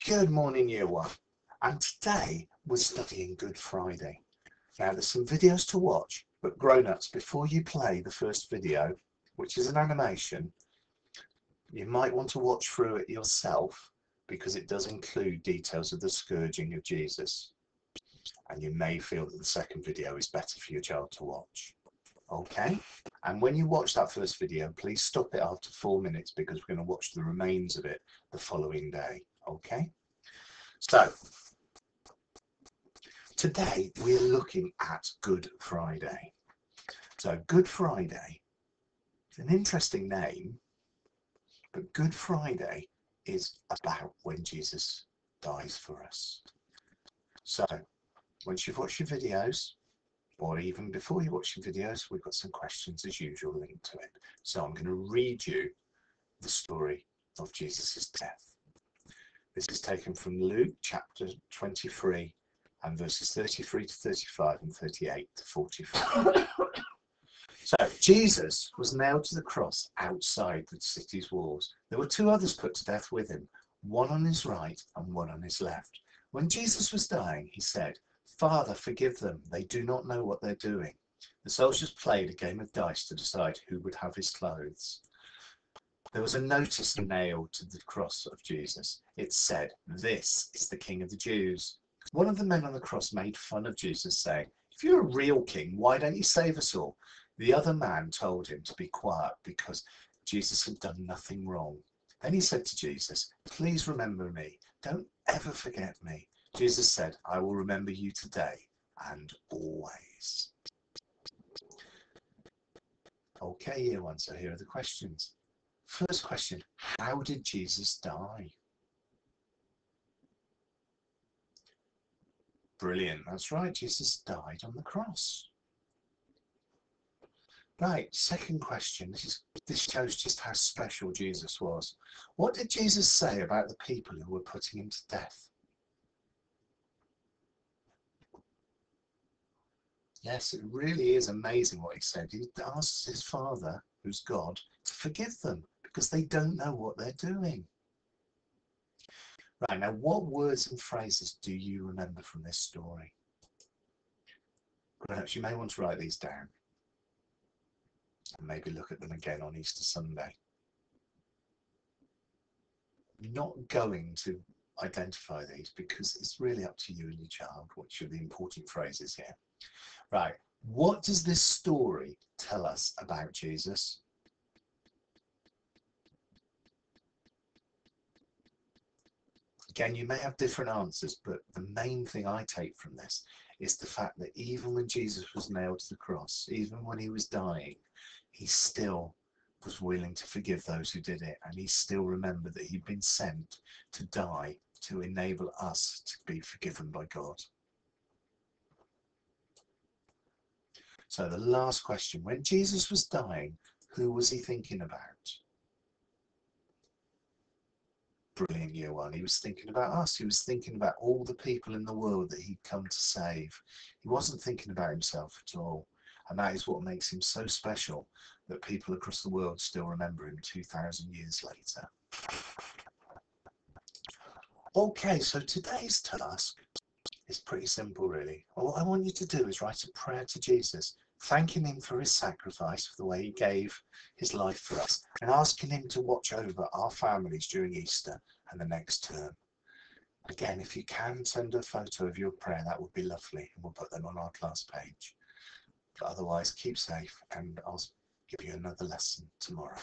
Good morning, Year 1. And today we're studying Good Friday. Now there's some videos to watch, but grown-ups, before you play the first video, which is an animation, you might want to watch through it yourself because it does include details of the scourging of Jesus. And you may feel that the second video is better for your child to watch. Okay? And when you watch that first video, please stop it after 4 minutes because we're going to watch the remains of it the following day. Okay? So, today we're looking at Good Friday. So, Good Friday is an interesting name, but Good Friday is about when Jesus dies for us. So, once you've watched your videos, or even before you watch your videos, we've got some questions as usual linked to it. So I'm going to read you the story of Jesus' death. This is taken from Luke chapter 23 and verses 33 to 35 and 38 to 45. So Jesus was nailed to the cross outside the city's walls. There were two others put to death with him, one on his right and one on his left. When Jesus was dying, he said, "Father, forgive them. They do not know what they're doing." The soldiers played a game of dice to decide who would have his clothes. There was a notice nailed to the cross of Jesus. It said, "This is the King of the Jews." One of the men on the cross made fun of Jesus, saying, "If you're a real king, why don't you save us all?" The other man told him to be quiet because Jesus had done nothing wrong. Then he said to Jesus, "Please remember me. Don't ever forget me." Jesus said, "I will remember you today and always." Okay, Year 1, so here are the questions. First question, how did Jesus die? Brilliant, that's right, Jesus died on the cross. Right, second question, this shows just how special Jesus was. What did Jesus say about the people who were putting him to death? Yes, it really is amazing what he said. He asks his Father, who's God, to forgive them because they don't know what they're doing. Right, now what words and phrases do you remember from this story? Perhaps you may want to write these down and maybe look at them again on Easter Sunday. I'm not going to identify these because it's really up to you and your child which are the important phrases here. Right, what does this story tell us about Jesus? Again, you may have different answers, but the main thing I take from this is the fact that even when Jesus was nailed to the cross, even when he was dying, he still was willing to forgive those who did it, and he still remembered that he'd been sent to die to enable us to be forgiven by God. So the last question, when Jesus was dying, who was he thinking about? Brilliant, Year 1. He was thinking about us. He was thinking about all the people in the world that he'd come to save. He wasn't thinking about himself at all. And that is what makes him so special, that people across the world still remember him 2,000 years later. Okay, so today's task is pretty simple, really. All I want you to do is write a prayer to Jesus, thanking him for his sacrifice, for the way he gave his life for us, and asking him to watch over our families during Easter and the next term. Again, if you can send a photo of your prayer, that would be lovely, and we'll put them on our class page. But otherwise, keep safe, and I'll give you another lesson tomorrow.